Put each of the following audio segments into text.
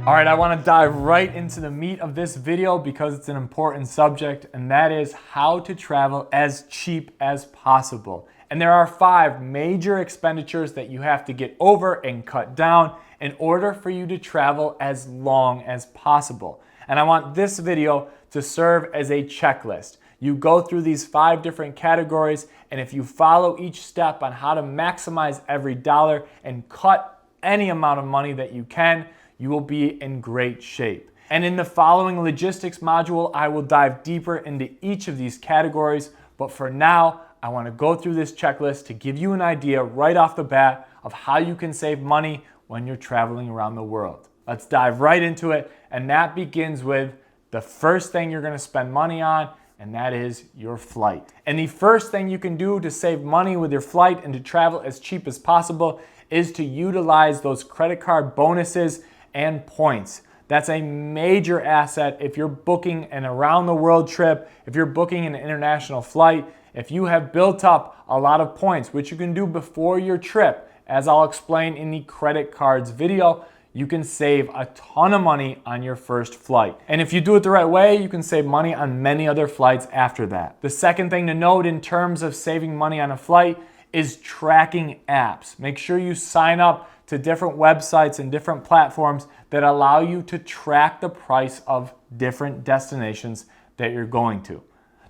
All right, I want to dive right into the meat of this video because it's an important subject, and that is how to travel as cheap as possible. And there are 5 major expenditures that you have to get over and cut down in order for you to travel as long as possible. And I want this video to serve as a checklist. You go through these 5 different categories, and if you follow each step on how to maximize every dollar and cut any amount of money that you can, you will be in great shape. And in the following logistics module, I will dive deeper into each of these categories. But for now, I want to go through this checklist to give you an idea right off the bat of how you can save money when you're traveling around the world. Let's dive right into it. And that begins with the first thing you're going to spend money on, and that is your flight. And the first thing you can do to save money with your flight and to travel as cheap as possible is to utilize those credit card bonuses and points. That's a major asset if you're booking an around the world trip, if you're booking an international flight, if you have built up a lot of points, which you can do before your trip, as I'll explain in the credit cards video, you can save a ton of money on your first flight. And if you do it the right way, you can save money on many other flights after that. The second thing to note in terms of saving money on a flight is tracking apps. Make sure you sign up to different websites and different platforms that allow you to track the price of different destinations that you're going to.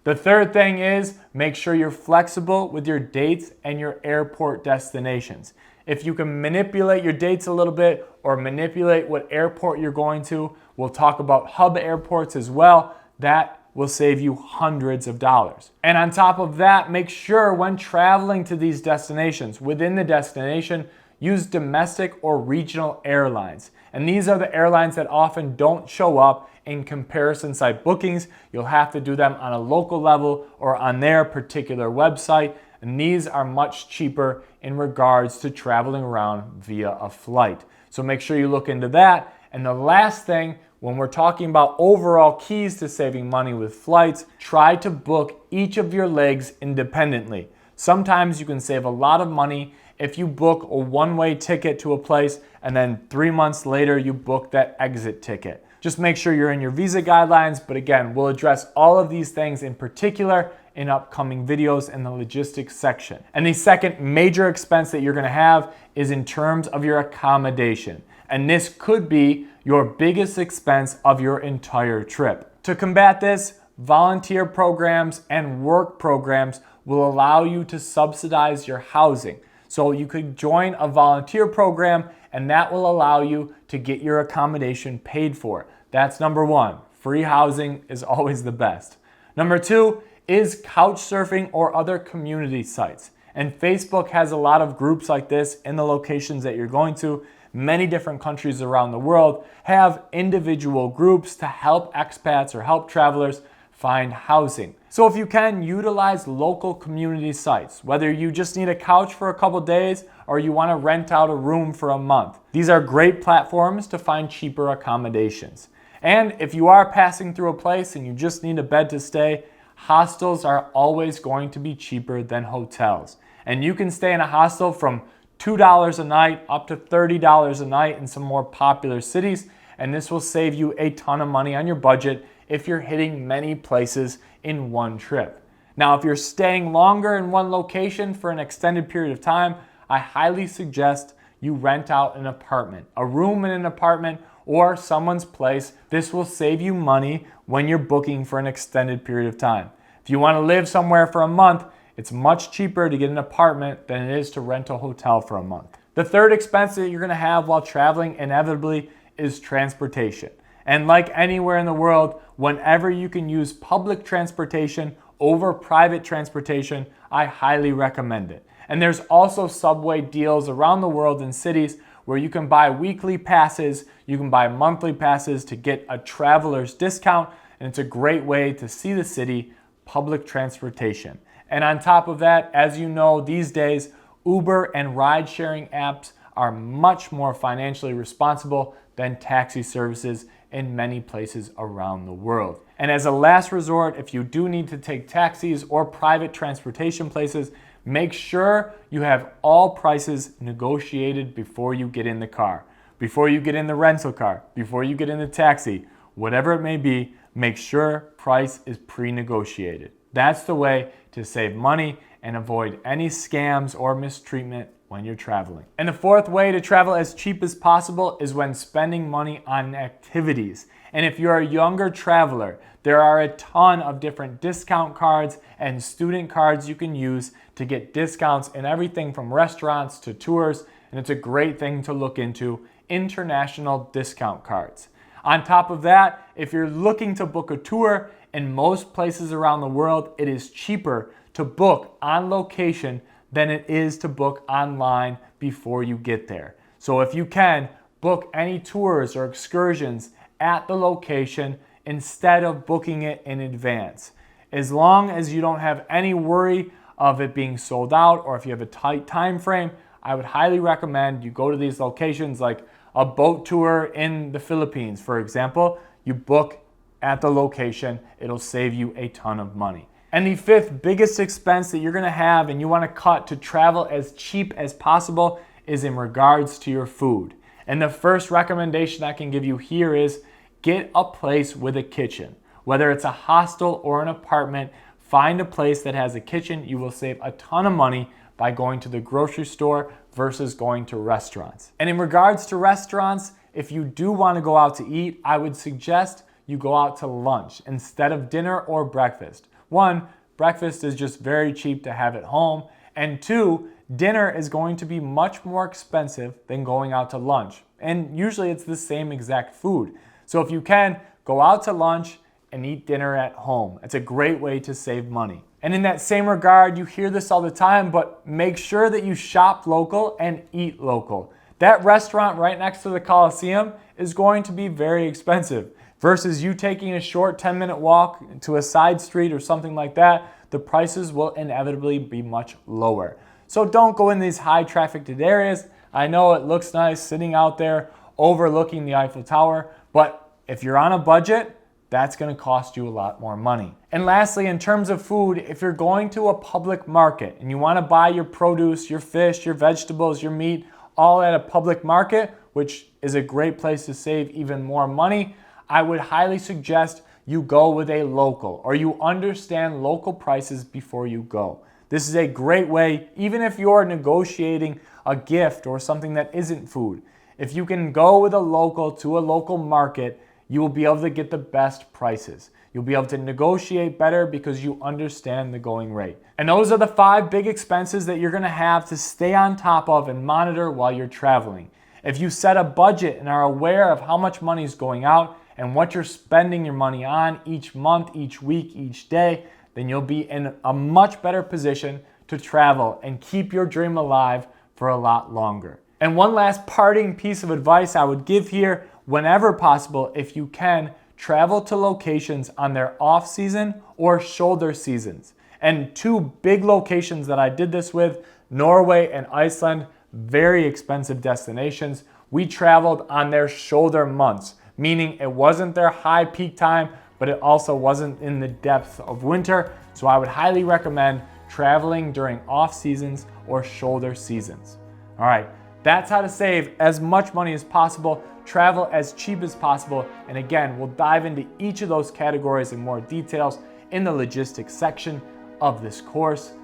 The third thing is make sure you're flexible with your dates and your airport destinations. If you can manipulate your dates a little bit or manipulate what airport you're going to, we'll talk about hub airports as well, that will save you hundreds of dollars. And on top of that, make sure when traveling to these destinations, within the destination, use domestic or regional airlines. And these are the airlines that often don't show up in comparison site bookings. You'll have to do them on a local level or on their particular website. And these are much cheaper in regards to traveling around via a flight. So make sure you look into that. And the last thing, when we're talking about overall keys to saving money with flights, try to book each of your legs independently. Sometimes you can save a lot of money if you book a one-way ticket to a place and then 3 months later you book that exit ticket. Just make sure you're in your visa guidelines, but again, we'll address all of these things in particular in upcoming videos in the logistics section. And the second major expense that you're gonna have is in terms of your accommodation. And this could be your biggest expense of your entire trip. To combat this, volunteer programs and work programs will allow you to subsidize your housing. So you could join a volunteer program and that will allow you to get your accommodation paid for. That's number 1. Free housing is always the best. Number 2 is couch surfing or other community sites. And Facebook has a lot of groups like this in the locations that you're going to. Many different countries around the world have individual groups to help expats or help travelers find housing. So if you can, utilize local community sites, whether you just need a couch for a couple days or you want to rent out a room for a month. These are great platforms to find cheaper accommodations. And if you are passing through a place and you just need a bed to stay, hostels are always going to be cheaper than hotels. And you can stay in a hostel from $2 a night up to $30 a night in some more popular cities, and this will save you a ton of money on your budget if you're hitting many places in one trip. Now, if you're staying longer in one location for an extended period of time, I highly suggest you rent out an apartment, a room in an apartment or someone's place. This will save you money when you're booking for an extended period of time. If you want to live somewhere for a month, it's much cheaper to get an apartment than it is to rent a hotel for a month. The third expense that you're going to have while traveling inevitably is transportation. And like anywhere in the world, whenever you can use public transportation over private transportation, I highly recommend it. And there's also subway deals around the world in cities where you can buy weekly passes, you can buy monthly passes to get a traveler's discount, and it's a great way to see the city, public transportation. And on top of that, as you know, these days, Uber and ride-sharing apps are much more financially responsible than taxi services in many places around the world. And as a last resort, if you do need to take taxis or private transportation places, make sure you have all prices negotiated before you get in the car. before you get in the rental car, before you get in the taxi, whatever it may be, make sure price is pre-negotiated. That's the way to save money and avoid any scams or mistreatment when you're traveling. And the fourth way to travel as cheap as possible is when spending money on activities. And if you're a younger traveler, there are a ton of different discount cards and student cards you can use to get discounts in everything from restaurants to tours, and it's a great thing to look into, international discount cards. On top of that, if you're looking to book a tour, in most places around the world, it is cheaper to book on location than it is to book online before you get there. So if you can, book any tours or excursions at the location instead of booking it in advance. As long as you don't have any worry of it being sold out, or if you have a tight time frame, I would highly recommend you go to these locations, like a boat tour in the Philippines, for example. You book at the location, it'll save you a ton of money. And the fifth biggest expense that you're gonna have and you wanna cut to travel as cheap as possible is in regards to your food. And the first recommendation I can give you here is get a place with a kitchen. Whether it's a hostel or an apartment, find a place that has a kitchen. You will save a ton of money by going to the grocery store versus going to restaurants. And in regards to restaurants, if you do want to go out to eat, I would suggest you go out to lunch instead of dinner or breakfast. One, breakfast is just very cheap to have at home. And two, dinner is going to be much more expensive than going out to lunch. And usually it's the same exact food. So if you can, go out to lunch and eat dinner at home. It's a great way to save money. And in that same regard, you hear this all the time, but make sure that you shop local and eat local. That restaurant right next to the Coliseum is going to be very expensive versus you taking a short 10-minute walk to a side street or something like that. The prices will inevitably be much lower. So don't go in these high trafficked areas. I know it looks nice sitting out there overlooking the Eiffel Tower, but if you're on a budget, that's going to cost you a lot more money. And lastly, in terms of food, if you're going to a public market and you want to buy your produce, your fish, your vegetables, your meat, all at a public market, which is a great place to save even more money, I would highly suggest you go with a local, or you understand local prices before you go. This is a great way, even if you're negotiating a gift or something that isn't food. If you can go with a local to a local market, you will be able to get the best prices. You'll be able to negotiate better because you understand the going rate. And those are the 5 big expenses that you're gonna have to stay on top of and monitor while you're traveling. If you set a budget and are aware of how much money is going out and what you're spending your money on each month, each week, each day, then you'll be in a much better position to travel and keep your dream alive for a lot longer. And one last parting piece of advice I would give here: whenever possible, if you can, travel to locations on their off season or shoulder seasons. And 2 big locations that I did this with, Norway and Iceland, very expensive destinations. We traveled on their shoulder months, meaning it wasn't their high peak time, but it also wasn't in the depth of winter. So I would highly recommend traveling during off seasons or shoulder seasons. All right, that's how to save as much money as possible, travel as cheap as possible, and again, we'll dive into each of those categories in more details in the logistics section of this course.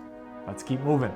Let's keep moving.